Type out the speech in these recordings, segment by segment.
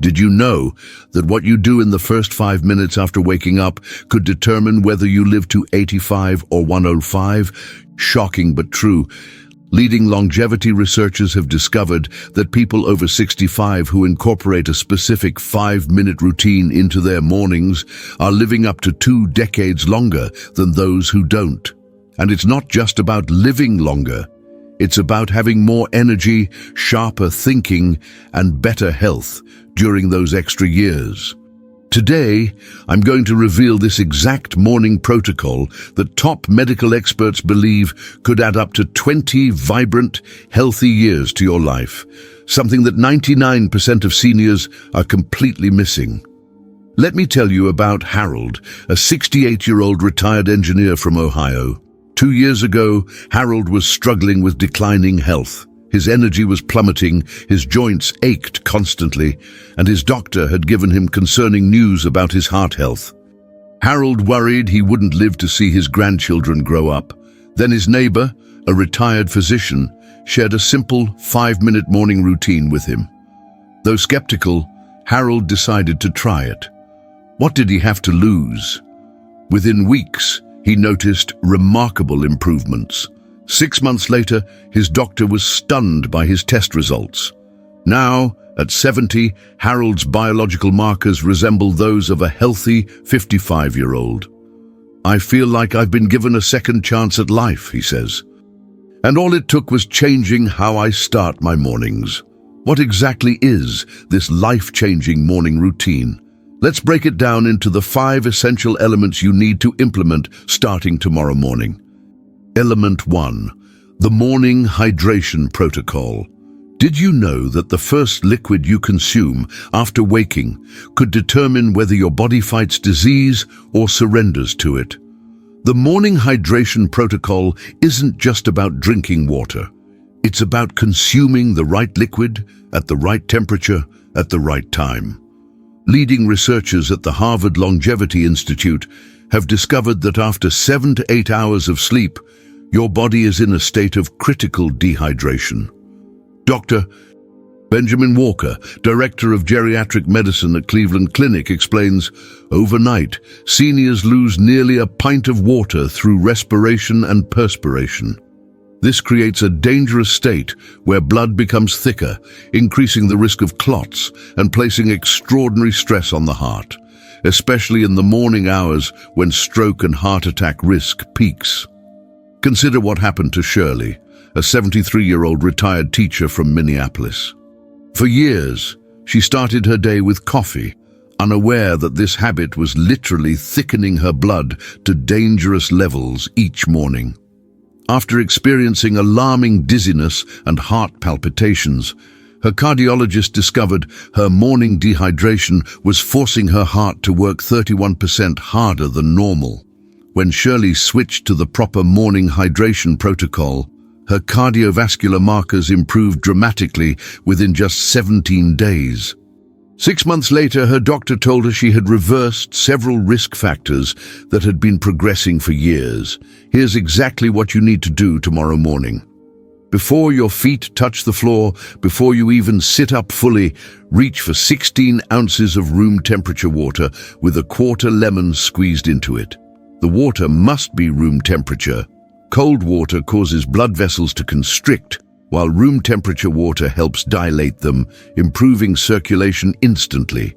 Did you know that what you do in the first 5 minutes after waking up could determine whether you live to 85 or 105? Shocking but true. Leading longevity researchers have discovered that people over 65 who incorporate a specific 5-minute routine into their mornings are living up to 2 decades longer than those who don't. And it's not just about living longer. It's about having more energy, sharper thinking, and better health during those extra years. Today, I'm going to reveal this exact morning protocol that top medical experts believe could add up to 20 vibrant, healthy years to your life, something that 99% of seniors are completely missing. Let me tell you about Harold, a 68-year-old retired engineer from Ohio. 2 years ago, Harold was struggling with declining health. His energy was plummeting, his joints ached constantly, and his doctor had given him concerning news about his heart health. Harold worried he wouldn't live to see his grandchildren grow up. Then his neighbor, a retired physician, shared a simple 5-minute morning routine with him. Though skeptical, Harold decided to try it. What did he have to lose? Within weeks, he noticed remarkable improvements. 6 months later, his doctor was stunned by his test results. Now, at 70, Harold's biological markers resemble those of a healthy 55-year-old. "I feel like I've been given a second chance at life," he says. "And all it took was changing how I start my mornings." What exactly is this life-changing morning routine? Let's break it down into the 5 essential elements you need to implement starting tomorrow morning. Element 1. The Morning Hydration Protocol. Did you know that the first liquid you consume after waking could determine whether your body fights disease or surrenders to it? The Morning Hydration Protocol isn't just about drinking water. It's about consuming the right liquid at the right temperature at the right time. Leading researchers at the Harvard Longevity Institute have discovered that after 7 to 8 hours of sleep, your body is in a state of critical dehydration. Dr. Benjamin Walker, Director of Geriatric Medicine at Cleveland Clinic, explains, overnight, seniors lose nearly a pint of water through respiration and perspiration. This creates a dangerous state where blood becomes thicker, increasing the risk of clots and placing extraordinary stress on the heart, especially in the morning hours when stroke and heart attack risk peaks. Consider what happened to Shirley, a 73-year-old retired teacher from Minneapolis. For years, she started her day with coffee, unaware that this habit was literally thickening her blood to dangerous levels each morning. After experiencing alarming dizziness and heart palpitations, her cardiologist discovered her morning dehydration was forcing her heart to work 31% harder than normal. When Shirley switched to the proper morning hydration protocol, her cardiovascular markers improved dramatically within just 17 days. 6 months later, her doctor told her she had reversed several risk factors that had been progressing for years. Here's exactly what you need to do tomorrow morning. Before your feet touch the floor, before you even sit up fully, reach for 16 ounces of room temperature water with a quarter lemon squeezed into it. The water must be room temperature. Cold water causes blood vessels to constrict, while room temperature water helps dilate them, improving circulation instantly.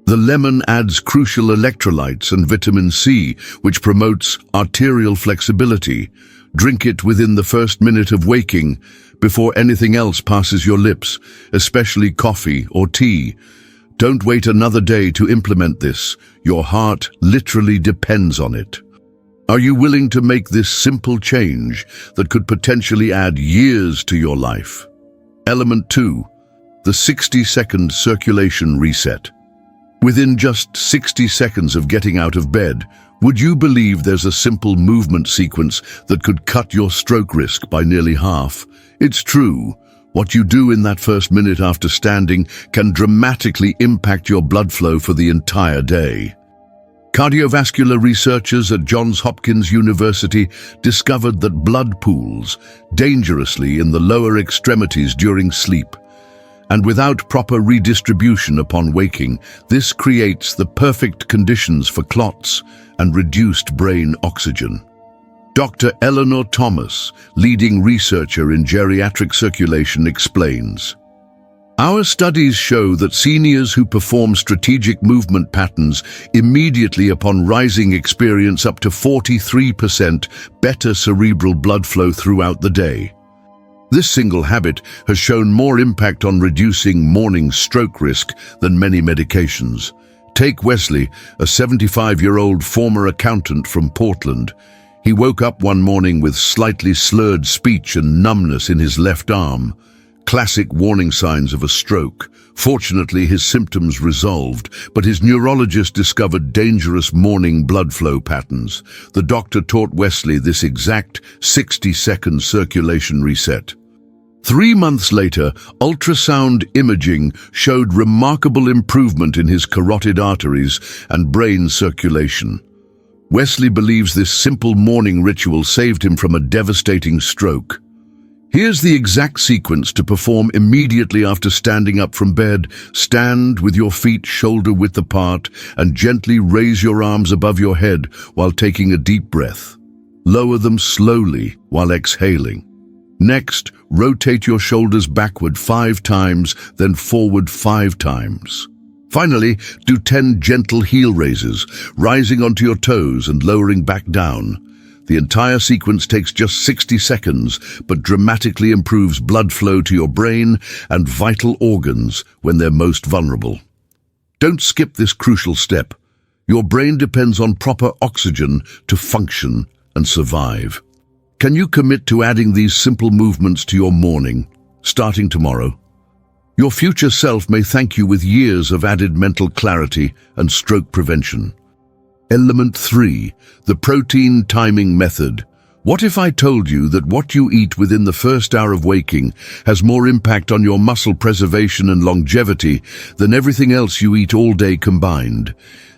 The lemon adds crucial electrolytes and vitamin C, which promotes arterial flexibility. Drink it within the first minute of waking, before anything else passes your lips, especially coffee or tea. Don't wait another day to implement this. Your heart literally depends on it. Are you willing to make this simple change that could potentially add years to your life? Element 2. The 60-second circulation reset. Within just 60 seconds of getting out of bed, would you believe there's a simple movement sequence that could cut your stroke risk by nearly half? It's true. What you do in that first minute after standing can dramatically impact your blood flow for the entire day. Cardiovascular researchers at Johns Hopkins University discovered that blood pools dangerously in the lower extremities during sleep. And without proper redistribution upon waking, this creates the perfect conditions for clots and reduced brain oxygen. Dr. Eleanor Thomas, leading researcher in geriatric circulation, explains, "Our studies show that seniors who perform strategic movement patterns immediately upon rising experience up to 43% better cerebral blood flow throughout the day. This single habit has shown more impact on reducing morning stroke risk than many medications. Take Wesley, a 75-year-old former accountant from Portland. He woke up one morning with slightly slurred speech and numbness in his left arm. Classic warning signs of a stroke. Fortunately, his symptoms resolved, but his neurologist discovered dangerous morning blood flow patterns. The doctor taught Wesley this exact 60-second circulation reset. 3 months later, ultrasound imaging showed remarkable improvement in his carotid arteries and brain circulation. Wesley believes this simple morning ritual saved him from a devastating stroke. Here's the exact sequence to perform immediately after standing up from bed. Stand with your feet shoulder-width apart and gently raise your arms above your head while taking a deep breath. Lower them slowly while exhaling. Next, rotate your shoulders backward 5 times, then forward 5 times. Finally, do 10 gentle heel raises, rising onto your toes and lowering back down. The entire sequence takes just 60 seconds, but dramatically improves blood flow to your brain and vital organs when they're most vulnerable. Don't skip this crucial step. Your brain depends on proper oxygen to function and survive. Can you commit to adding these simple movements to your morning, starting tomorrow? Your future self may thank you with years of added mental clarity and stroke prevention. Element 3, the protein timing method. What if I told you that what you eat within the first hour of waking has more impact on your muscle preservation and longevity than everything else you eat all day combined?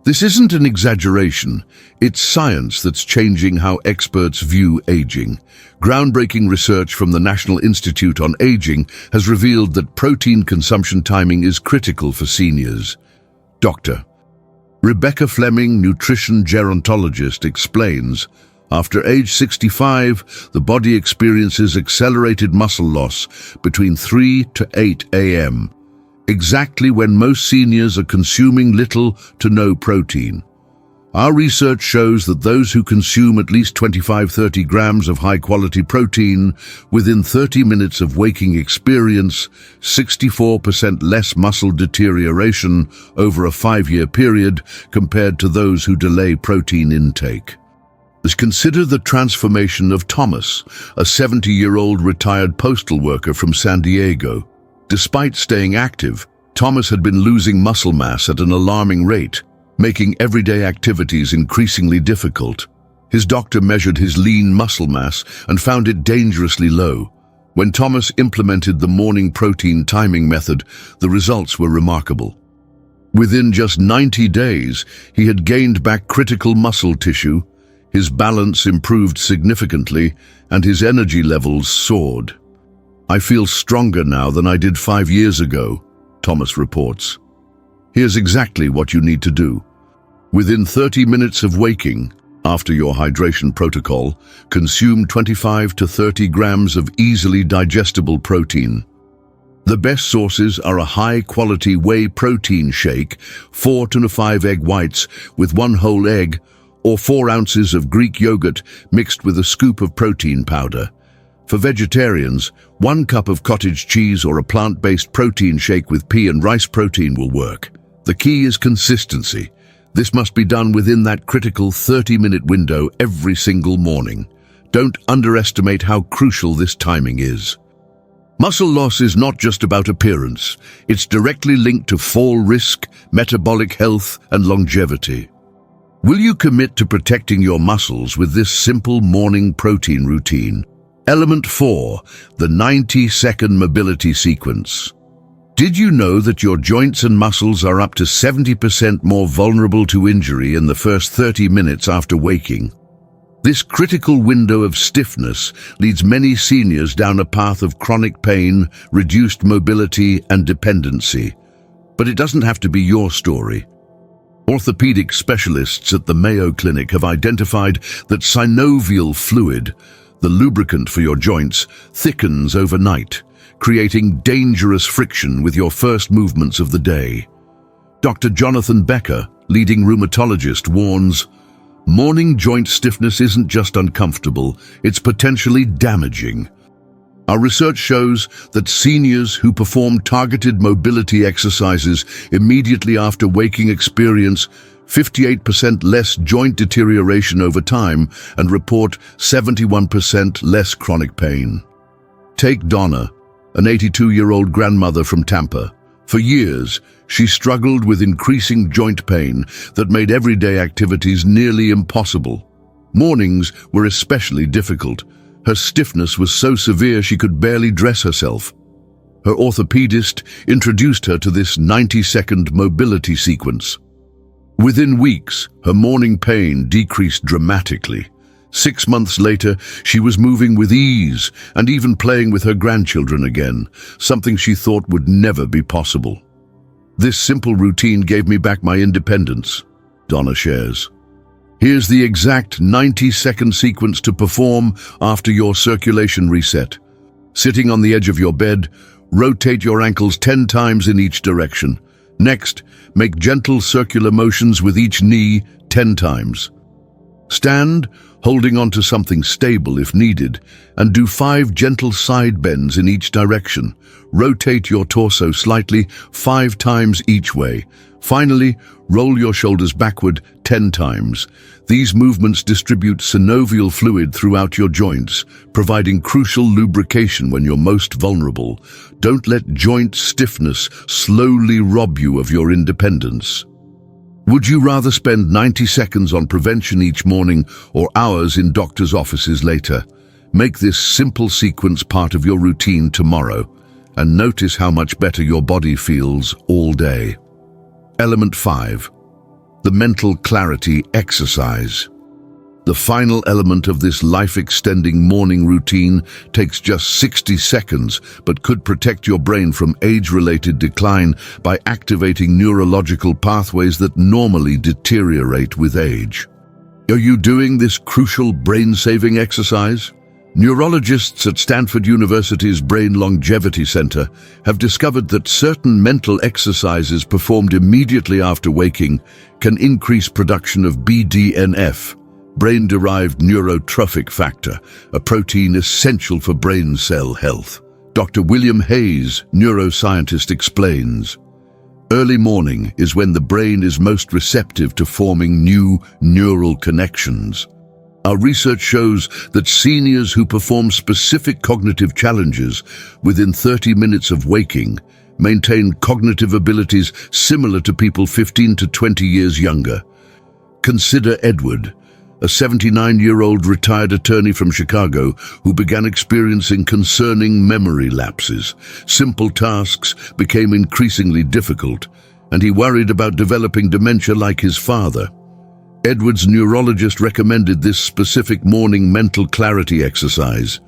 This isn't an exaggeration. It's science that's changing how experts view aging. Groundbreaking research from the National Institute on Aging has revealed that protein consumption timing is critical for seniors. Dr. Rebecca Fleming, nutrition gerontologist, explains, after age 65, the body experiences accelerated muscle loss between 3 to 8 a.m., exactly when most seniors are consuming little to no protein. Our research shows that those who consume at least 25-30 grams of high-quality protein within 30 minutes of waking experience 64% less muscle deterioration over a 5-year period compared to those who delay protein intake. Consider the transformation of Thomas, a 70-year-old retired postal worker from San Diego. Despite staying active, Thomas had been losing muscle mass at an alarming rate, making everyday activities increasingly difficult. His doctor measured his lean muscle mass and found it dangerously low. When Thomas implemented the morning protein timing method, the results were remarkable. Within just 90 days, he had gained back critical muscle tissue, his balance improved significantly, and his energy levels soared. "I feel stronger now than I did 5 years ago," Thomas reports. Here's exactly what you need to do. Within 30 minutes of waking, after your hydration protocol, consume 25 to 30 grams of easily digestible protein. The best sources are a high-quality whey protein shake, 4 to 5 egg whites with 1 whole egg, or 4 ounces of Greek yogurt mixed with a scoop of protein powder. For vegetarians, 1 cup of cottage cheese or a plant-based protein shake with pea and rice protein will work. The key is consistency. This must be done within that critical 30-minute window every single morning. Don't underestimate how crucial this timing is. Muscle loss is not just about appearance. It's directly linked to fall risk, metabolic health, and longevity. Will you commit to protecting your muscles with this simple morning protein routine? Element 4, the 90-second mobility sequence. Did you know that your joints and muscles are up to 70% more vulnerable to injury in the first 30 minutes after waking? This critical window of stiffness leads many seniors down a path of chronic pain, reduced mobility, and dependency. But it doesn't have to be your story. Orthopedic specialists at the Mayo Clinic have identified that synovial fluid, the lubricant for your joints, thickens overnight, creating dangerous friction with your first movements of the day. Dr. Jonathan Becker, leading rheumatologist, warns, morning joint stiffness isn't just uncomfortable, it's potentially damaging. Our research shows that seniors who perform targeted mobility exercises immediately after waking experience 58% less joint deterioration over time and report 71% less chronic pain. Take Donna, an 82-year-old grandmother from Tampa. For years, she struggled with increasing joint pain that made everyday activities nearly impossible. Mornings were especially difficult. Her stiffness was so severe she could barely dress herself. Her orthopedist introduced her to this 90-second mobility sequence. Within weeks, her morning pain decreased dramatically. 6 months later, she was moving with ease and even playing with her grandchildren again, something she thought would never be possible. This simple routine gave me back my independence, Donna shares. Here's the exact 90-second sequence to perform after your circulation reset. Sitting on the edge of your bed, rotate your ankles 10 times in each direction. Next, make gentle circular motions with each knee 10 times. Stand, holding onto something stable if needed, and do 5 gentle side bends in each direction. Rotate your torso slightly 5 times each way. Finally, roll your shoulders backward 10 times. These movements distribute synovial fluid throughout your joints, providing crucial lubrication when you're most vulnerable. Don't let joint stiffness slowly rob you of your independence. Would you rather spend 90 seconds on prevention each morning or hours in doctors' offices later? Make this simple sequence part of your routine tomorrow, and notice how much better your body feels all day. Element 5. The mental clarity exercise. The final element of this life-extending morning routine takes just 60 seconds, but could protect your brain from age-related decline by activating neurological pathways that normally deteriorate with age. Are you doing this crucial brain-saving exercise? Neurologists at Stanford University's Brain Longevity Center have discovered that certain mental exercises performed immediately after waking can increase production of BDNF, brain-derived neurotrophic factor, a protein essential for brain cell health. Dr. William Hayes, neuroscientist, explains, early morning is when the brain is most receptive to forming new neural connections. Our research shows that seniors who perform specific cognitive challenges within 30 minutes of waking maintain cognitive abilities similar to people 15 to 20 years younger. Consider Edward, a 79-year-old retired attorney from Chicago who began experiencing concerning memory lapses. Simple tasks became increasingly difficult, and he worried about developing dementia like his father. Edward's neurologist recommended this specific morning mental clarity exercise.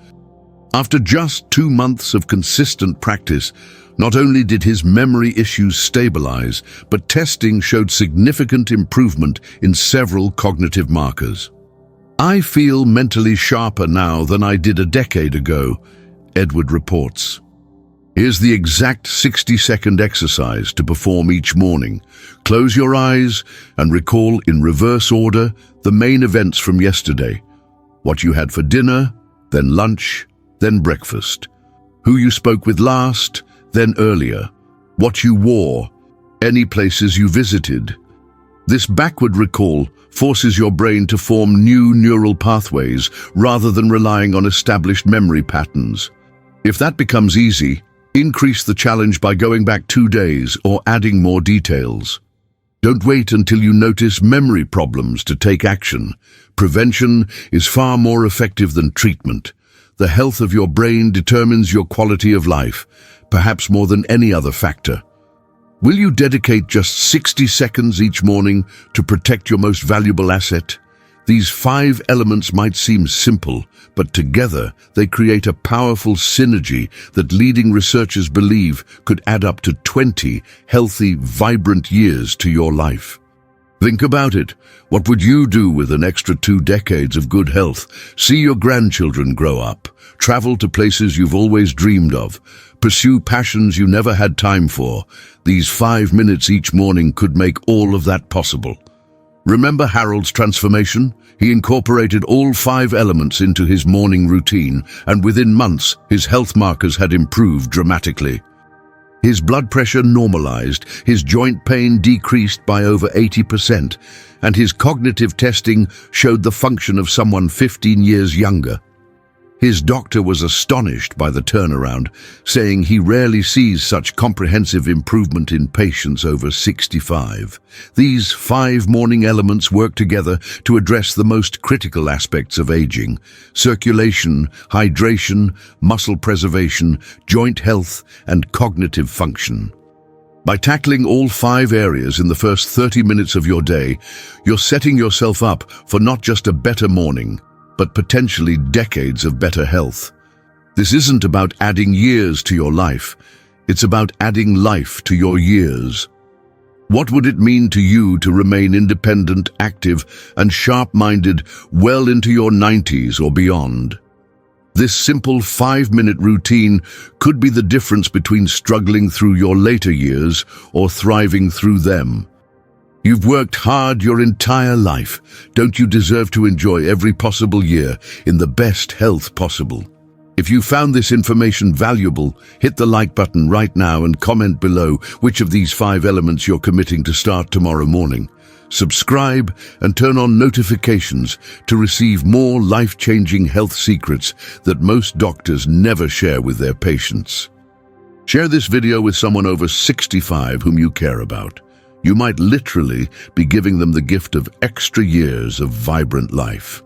After just 2 months of consistent practice, not only did his memory issues stabilize, but testing showed significant improvement in several cognitive markers. I feel mentally sharper now than I did a decade ago, Edward reports. Here's the exact 60-second exercise to perform each morning. Close your eyes and recall in reverse order the main events from yesterday. What you had for dinner, then lunch, then breakfast. Who you spoke with last, then earlier. What you wore, any places you visited. This backward recall forces your brain to form new neural pathways rather than relying on established memory patterns. If that becomes easy, increase the challenge by going back 2 days or adding more details. Don't wait until you notice memory problems to take action. Prevention is far more effective than treatment. The health of your brain determines your quality of life, perhaps more than any other factor. Will you dedicate just 60 seconds each morning to protect your most valuable asset? These 5 elements might seem simple, but together they create a powerful synergy that leading researchers believe could add up to 20 healthy, vibrant years to your life. Think about it. What would you do with an extra 2 decades of good health? See your grandchildren grow up, travel to places you've always dreamed of, pursue passions you never had time for. These 5 minutes each morning could make all of that possible. Remember Harold's transformation? He incorporated all 5 elements into his morning routine, and within months, his health markers had improved dramatically. His blood pressure normalized, his joint pain decreased by over 80%, and his cognitive testing showed the function of someone 15 years younger. His doctor was astonished by the turnaround, saying he rarely sees such comprehensive improvement in patients over 65. These 5 morning elements work together to address the most critical aspects of aging: circulation, hydration, muscle preservation, joint health, and cognitive function. By tackling all 5 areas in the first 30 minutes of your day, you're setting yourself up for not just a better morning, but potentially decades of better health. This isn't about adding years to your life, it's about adding life to your years. What would it mean to you to remain independent, active, and sharp-minded well into your 90s or beyond? This simple 5-minute routine could be the difference between struggling through your later years or thriving through them. You've worked hard your entire life. Don't you deserve to enjoy every possible year in the best health possible? If you found this information valuable, hit the like button right now and comment below which of these 5 elements you're committing to start tomorrow morning. Subscribe and turn on notifications to receive more life-changing health secrets that most doctors never share with their patients. Share this video with someone over 65 whom you care about. You might literally be giving them the gift of extra years of vibrant life.